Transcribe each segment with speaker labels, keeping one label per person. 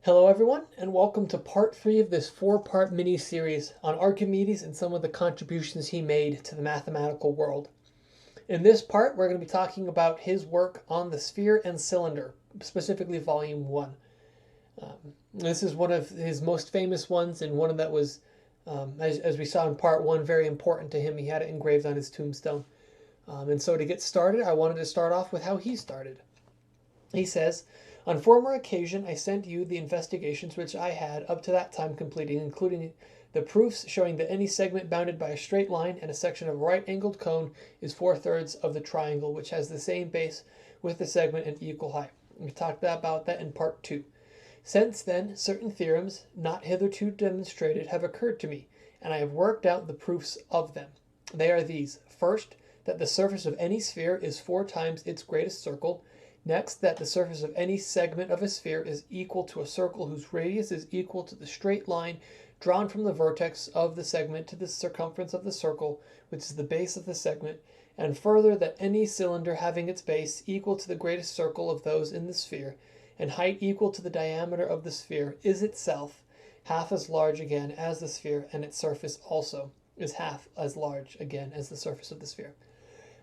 Speaker 1: Hello everyone, and welcome to part 3 of this 4-part mini-series on Archimedes and some of the contributions he made to the mathematical world. In this part, we're going to be talking about his work on the sphere and cylinder, specifically volume 1. This is one of his most famous ones, and one that was, as we saw in part 1, very important to him. He had it engraved on his tombstone. And so to get started, I wanted to start off with how he started. He says, "On former occasion I sent you the investigations which I had up to that time completing, including the proofs showing that any segment bounded by a straight line and a section of a right-angled cone is 4/3 of the triangle, which has the same base with the segment and equal height." We talked about that in part 2. "Since then, certain theorems, not hitherto demonstrated, have occurred to me, and I have worked out the proofs of them. They are these: first, that the surface of any sphere is 4 times its greatest circle. Next, that the surface of any segment of a sphere is equal to a circle whose radius is equal to the straight line drawn from the vertex of the segment to the circumference of the circle, which is the base of the segment. And further, that any cylinder having its base equal to the greatest circle of those in the sphere, and height equal to the diameter of the sphere, is itself half as large again as the sphere, and its surface also is half as large again as the surface of the sphere."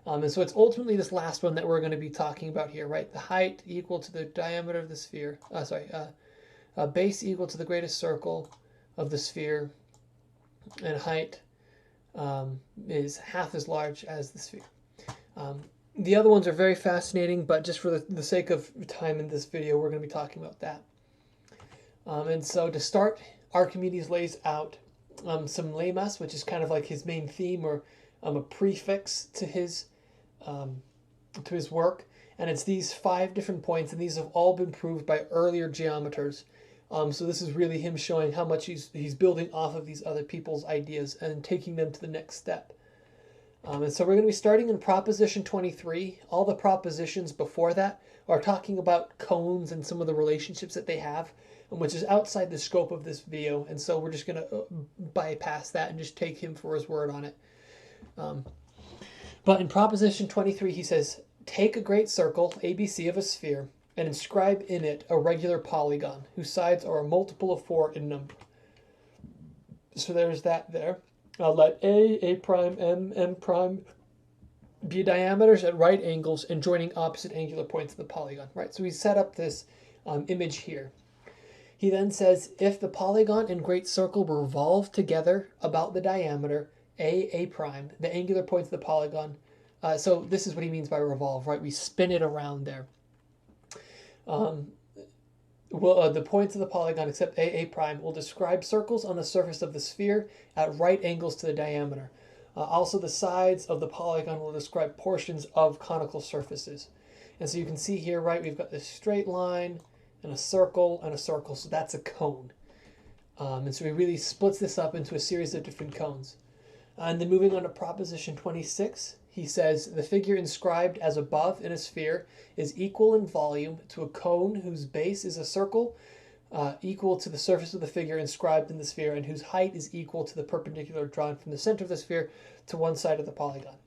Speaker 1: And so it's ultimately this last one that we're going to be talking about here, right? The height equal to the diameter of the sphere. Base equal to the greatest circle of the sphere, and height is half as large as the sphere. The other ones are very fascinating, but just for the sake of time in this video, we're going to be talking about that. And so to start, Archimedes lays out some lemmas, which is kind of like his main theme, or a prefix to his work, and it's these 5 different points, and these have all been proved by earlier geometers. So this is really him showing how much he's building off of these other people's ideas and taking them to the next step. And so we're going to be starting in proposition 23. All the propositions before that are talking about cones and some of the relationships that they have, which is outside the scope of this video, and so we're just going to bypass that and just take him for his word on it. But in proposition 23, he says, "Take a great circle, ABC, of a sphere, and inscribe in it a regular polygon, whose sides are a multiple of 4 in number." So there's that there. Let A prime, M prime be diameters at right angles and joining opposite angular points of the polygon. Right, so we set up this image here. He then says, if the polygon and great circle revolve together about the diameter, A prime, the angular points of the polygon. So this is what he means by revolve, right? We spin it around there. The points of the polygon, except A prime, will describe circles on the surface of the sphere at right angles to the diameter. Also, the sides of the polygon will describe portions of conical surfaces. And so you can see here, right, we've got this straight line and a circle, so that's a cone. And so he really splits this up into a series of different cones. And then moving on to proposition 26, he says, the figure inscribed as above in a sphere is equal in volume to a cone whose base is a circle equal to the surface of the figure inscribed in the sphere, and whose height is equal to the perpendicular drawn from the center of the sphere to one side of the polygon.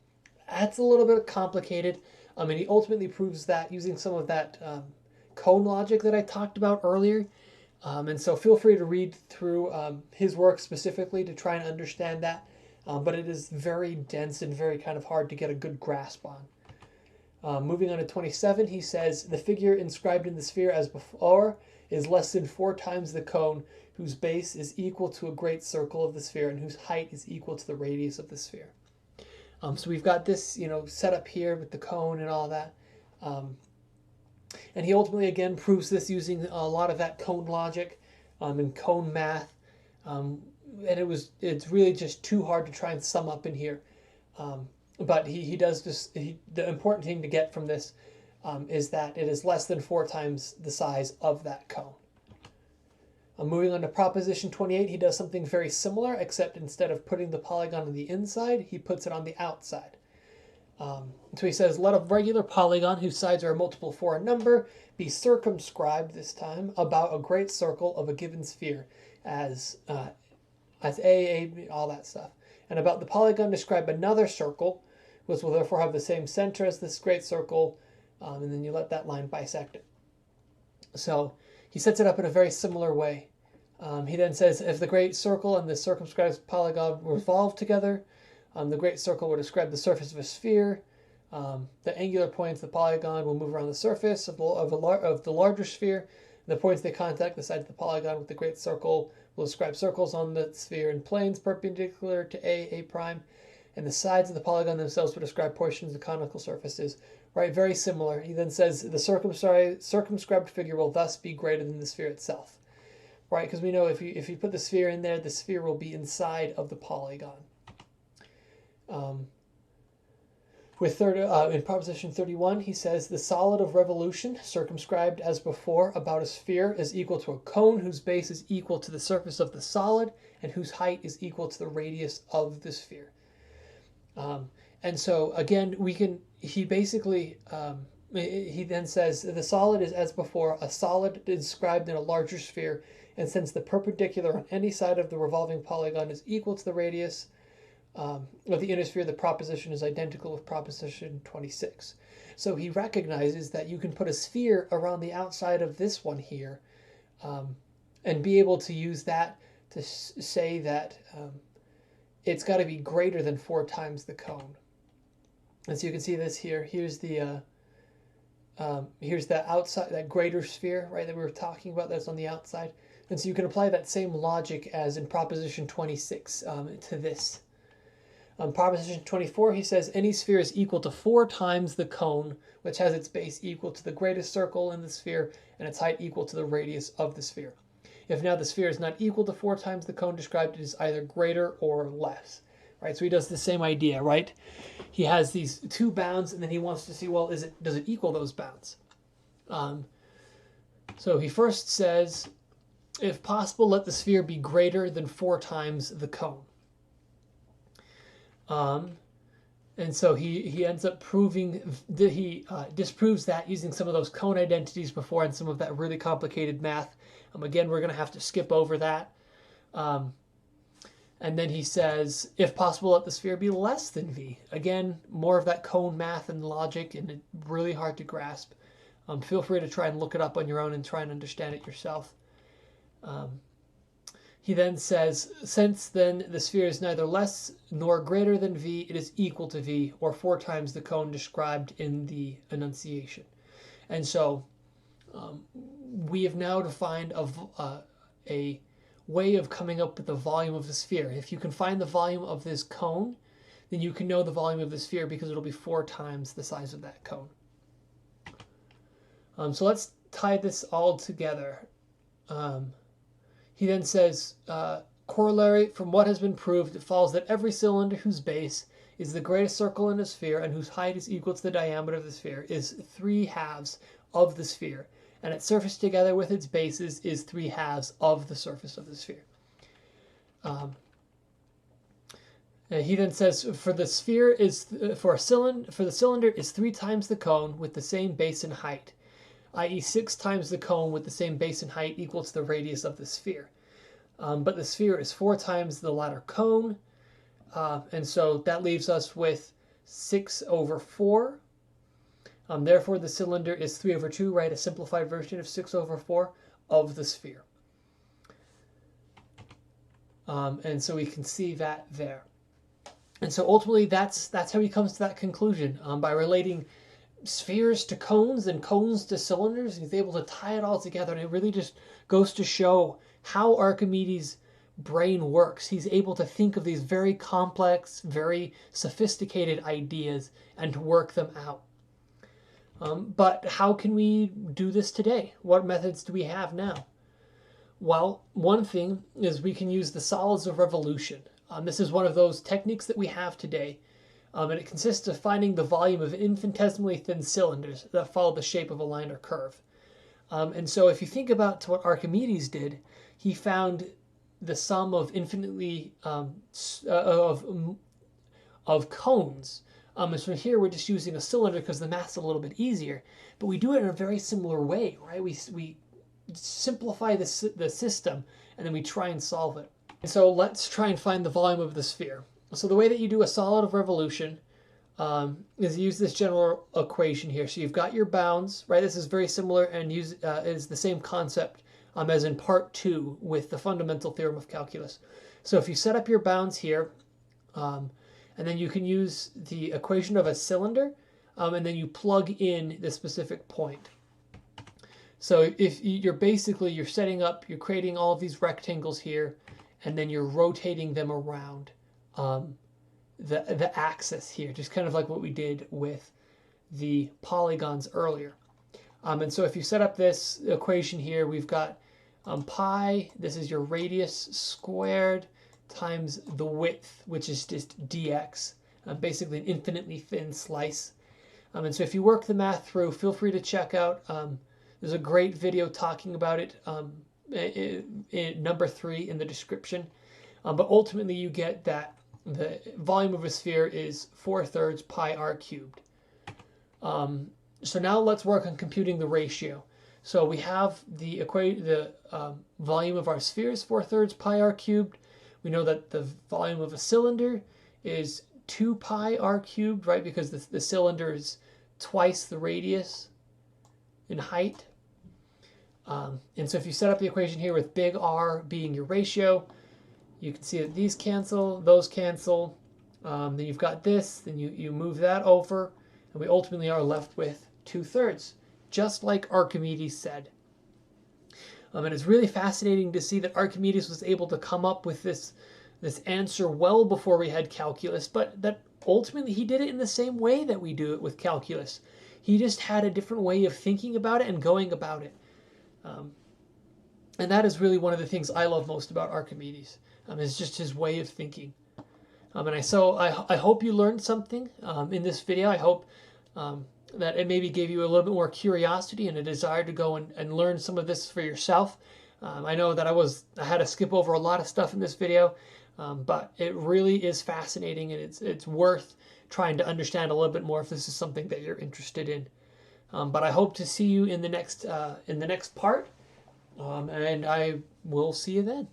Speaker 1: That's a little bit complicated. And he ultimately proves that using some of that cone logic that I talked about earlier. And so feel free to read through his work specifically to try and understand that. But it is very dense and very kind of hard to get a good grasp on. Moving on to 27, he says, the figure inscribed in the sphere as before is less than 4 times the cone, whose base is equal to a great circle of the sphere, and whose height is equal to the radius of the sphere. So we've got this, set up here with the cone and all that. And he ultimately, again, proves this using a lot of that cone logic and cone math. And it's really just too hard to try and sum up in here. But he does this. The important thing to get from this is that it is less than 4 times the size of that cone. Moving on to proposition 28, he does something very similar, except instead of putting the polygon on the inside, he puts it on the outside. So he says, let a regular polygon whose sides are a multiple of 4 in number be circumscribed this time about a great circle of a given sphere as A, all that stuff. And about the polygon describe another circle, which will therefore have the same center as this great circle, and then you let that line bisect it. So he sets it up in a very similar way. He then says, if the great circle and the circumscribed polygon revolve together, the great circle will describe the surface of a sphere. The angular points of the polygon will move around the surface of the larger sphere. The points they contact the sides of the polygon with the great circle will describe circles on the sphere in planes perpendicular to A prime, and the sides of the polygon themselves will describe portions of conical surfaces. Right, very similar. He then says the circumscribed figure will thus be greater than the sphere itself. Right, because we know if you put the sphere in there, the sphere will be inside of the polygon. In proposition 31, he says the solid of revolution, circumscribed as before about a sphere, is equal to a cone whose base is equal to the surface of the solid and whose height is equal to the radius of the sphere. And so again, he then says the solid is as before, a solid inscribed in a larger sphere, and since the perpendicular on any side of the revolving polygon is equal to the radius of the inner sphere, the proposition is identical with proposition 26. So he recognizes that you can put a sphere around the outside of this one here, and be able to use that to say that it's got to be greater than 4 times the cone. And so you can see this here. Here's the outside, that greater sphere, right, that we were talking about, that's on the outside. And so you can apply that same logic as in proposition 26 to this. Proposition 24, he says any sphere is equal to 4 times the cone, which has its base equal to the greatest circle in the sphere and its height equal to the radius of the sphere. If now the sphere is not equal to 4 times the cone described, it is either greater or less. Right, so he does the same idea, right? He has these 2 bounds, and then he wants to see, well, does it equal those bounds? So he first says, if possible, let the sphere be greater than 4 times the cone. And so he ends up proving that he disproves that using some of those cone identities before and some of that really complicated math. Again, we're going to have to skip over that. And then he says, if possible, let the sphere be less than v. Again, more of that cone math and logic, and it's really hard to grasp. Feel free to try and look it up on your own and try and understand it yourself. He then says, since then the sphere is neither less nor greater than v, it is equal to v, or 4 times the cone described in the enunciation. And so we have now defined a way of coming up with the volume of the sphere. If you can find the volume of this cone, then you can know the volume of the sphere because it'll be 4 times the size of that cone. So let's tie this all together. He then says, corollary, from what has been proved, it follows that every cylinder whose base is the greatest circle in a sphere and whose height is equal to the diameter of the sphere is 3/2 of the sphere, and its surface together with its bases is 3/2 of the surface of the sphere. He then says, for the cylinder is 3 times the cone with the same base and height, i.e. 6 times the cone with the same base and height equal to the radius of the sphere. But the sphere is 4 times the latter cone, and so that leaves us with 6/4. Therefore, the cylinder is 3/2, right? A simplified version of 6/4 of the sphere. And so we can see that there. And so ultimately, that's how he comes to that conclusion. By relating spheres to cones and cones to cylinders, he's able to tie it all together. And it really just goes to show how Archimedes' brain works. He's able to think of these very complex, very sophisticated ideas and to work them out. But how can we do this today? What methods do we have now? Well, one thing is we can use the solids of revolution. This is one of those techniques that we have today, and it consists of finding the volume of infinitesimally thin cylinders that follow the shape of a line or curve. And so if you think about what Archimedes did, he found the sum of infinitely of cones. And so here we're just using a cylinder because the math's a little bit easier, but we do it in a very similar way, right? We simplify the system and then we try and solve it. And so let's try and find the volume of the sphere. So the way that you do a solid of revolution is use this general equation here. So you've got your bounds, right? This is very similar and is the same concept as in part 2 with the fundamental theorem of calculus. So if you set up your bounds here, and then you can use the equation of a cylinder, and then you plug in the specific point. So if you're setting up, you're creating all of these rectangles here, and then you're rotating them around the axis here, just kind of like what we did with the polygons earlier. And so if you set up this equation here, we've got pi, this is your radius squared, times the width, which is just dx, basically an infinitely thin slice. And so if you work the math through, feel free to check out, there's a great video talking about it, in number 3 in the description. But ultimately you get that the volume of a sphere is 4/3 pi r cubed. So now let's work on computing the ratio. So we have the volume of our sphere is 4/3 pi r cubed. We know that the volume of a cylinder is 2 pi r cubed, right? Because the cylinder is twice the radius in height. And so if you set up the equation here with big R being your ratio, you can see that these cancel, those cancel. Then you've got this, then you move that over, and we ultimately are left with 2/3, just like Archimedes said. And it's really fascinating to see that Archimedes was able to come up with this answer well before we had calculus, but that ultimately he did it in the same way that we do it with calculus. He just had a different way of thinking about it and going about it. And that is really one of the things I love most about Archimedes, is just his way of thinking. I hope you learned something in this video. I hope that it maybe gave you a little bit more curiosity and a desire to go and learn some of this for yourself. I know that I had to skip over a lot of stuff in this video, but it really is fascinating, and it's worth trying to understand a little bit more if this is something that you're interested in. But I hope to see you in the next part, and I will see you then.